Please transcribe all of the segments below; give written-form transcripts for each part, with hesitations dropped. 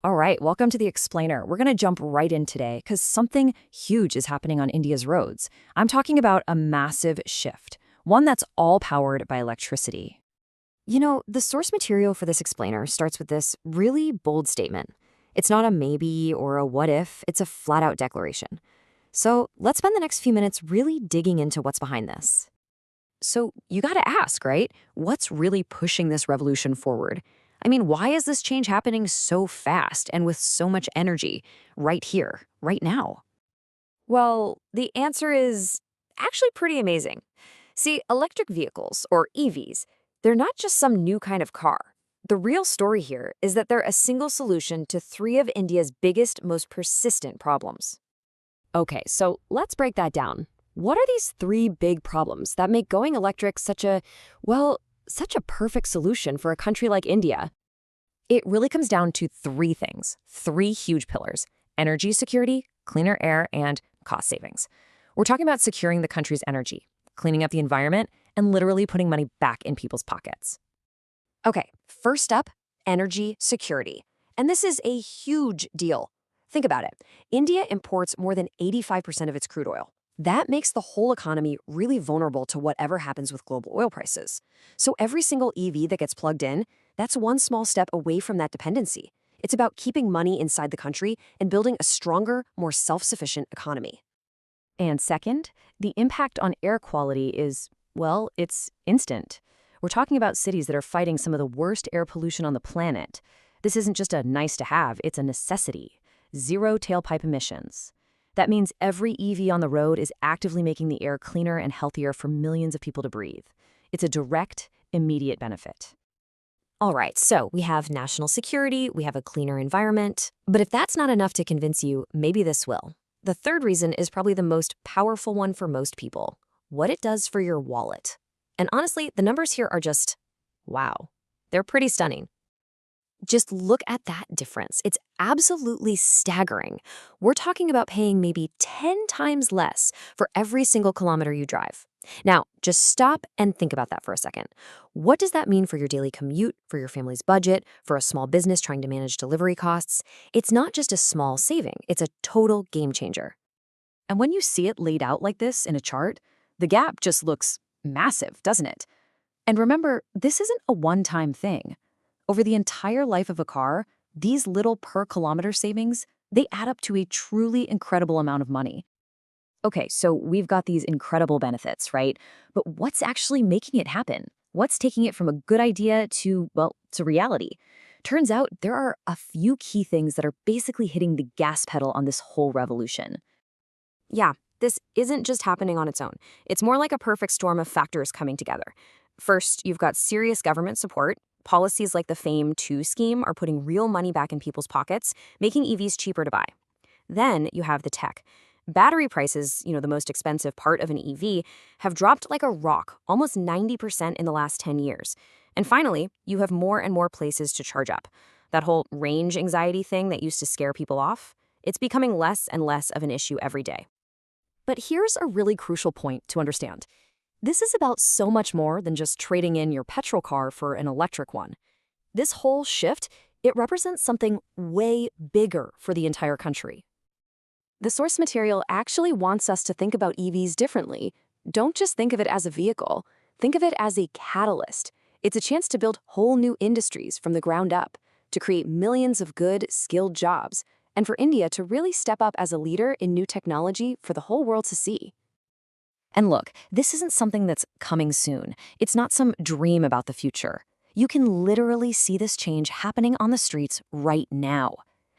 All right, welcome to the Explainer. We're going to jump right in today because something huge is happening on India's roads. I'm talking about a massive shift, one that's all powered by electricity. The source material for this explainer starts with this really bold statement. It's not a maybe or a what if, it's a flat out declaration. So let's spend the next few minutes really digging into what's behind this. So you got to ask, right? What's really pushing this revolution forward? I mean, why is this change happening so fast and with so much energy right here, right now? Well, the answer is actually pretty amazing. See, electric vehicles, or EVs, they're not just some new kind of car. The real story here is that they're a single solution to three of India's biggest, most persistent problems. Okay, so let's break that down. What are these three big problems that make going electric such a perfect solution for a country like India? It really comes down to three things, three huge pillars: energy security, cleaner air, and cost savings. We're talking about securing the country's energy, cleaning up the environment, and literally putting money back in people's pockets. Okay, first up, energy security. And this is a huge deal. Think about it. India imports more than 85% of its crude oil. That makes the whole economy really vulnerable to whatever happens with global oil prices. So every single EV that gets plugged in, that's one small step away from that dependency. It's about keeping money inside the country and building a stronger, more self-sufficient economy. And second, the impact on air quality it's instant. We're talking about cities that are fighting some of the worst air pollution on the planet. This isn't just a nice to have, it's a necessity. Zero tailpipe emissions. That means every EV on the road is actively making the air cleaner and healthier for millions of people to breathe. It's a direct, immediate benefit. All right, so we have national security, we have a cleaner environment. But if that's not enough to convince you, maybe this will. The third reason is probably the most powerful one for most people: what it does for your wallet. And honestly, the numbers here are just, wow. They're pretty stunning. Just look at that difference. It's absolutely staggering. We're talking about paying maybe 10 times less for every single kilometer you drive. Now, just stop and think about that for a second. What does that mean for your daily commute, for your family's budget, for a small business trying to manage delivery costs? It's not just a small saving, it's a total game changer. And when you see it laid out like this in a chart, the gap just looks massive, doesn't it? And remember, this isn't a one-time thing. Over the entire life of a car, these little per kilometer savings, they add up to a truly incredible amount of money. Okay, so we've got these incredible benefits, right? But what's actually making it happen? What's taking it from a good idea to reality? Turns out there are a few key things that are basically hitting the gas pedal on this whole revolution. Yeah, this isn't just happening on its own. It's more like a perfect storm of factors coming together. First, you've got serious government support. Policies like the FAME 2 scheme are putting real money back in people's pockets, making EVs cheaper to buy. Then you have the tech. Battery prices, the most expensive part of an EV, have dropped like a rock, almost 90% in the last 10 years. And finally, you have more and more places to charge up. That whole range anxiety thing that used to scare people off, it's becoming less and less of an issue every day. But here's a really crucial point to understand. This is about so much more than just trading in your petrol car for an electric one. This whole shift, it represents something way bigger for the entire country. The source material actually wants us to think about EVs differently. Don't just think of it as a vehicle. Think of it as a catalyst. It's a chance to build whole new industries from the ground up, to create millions of good, skilled jobs, and for India to really step up as a leader in new technology for the whole world to see. And look, this isn't something that's coming soon. It's not some dream about the future. You can literally see this change happening on the streets right now.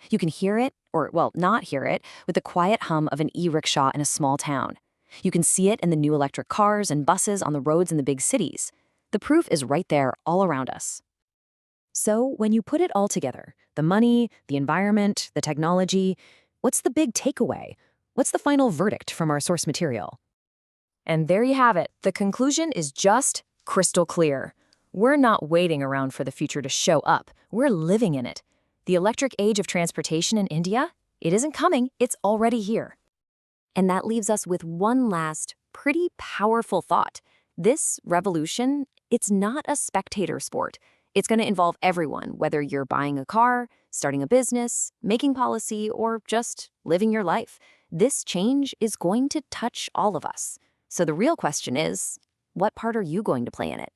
You can hear it, or not hear it, with the quiet hum of an e-rickshaw in a small town. You can see it in the new electric cars and buses on the roads in the big cities. The proof is right there all around us. So when you put it all together, the money, the environment, the technology, what's the big takeaway? What's the final verdict from our source material? And there you have it. The conclusion is just crystal clear. We're not waiting around for the future to show up. We're living in it. The electric age of transportation in India, it isn't coming, it's already here. And that leaves us with one last, pretty powerful thought. This revolution, it's not a spectator sport. It's going to involve everyone, whether you're buying a car, starting a business, making policy, or just living your life. This change is going to touch all of us. So the real question is, what part are you going to play in it?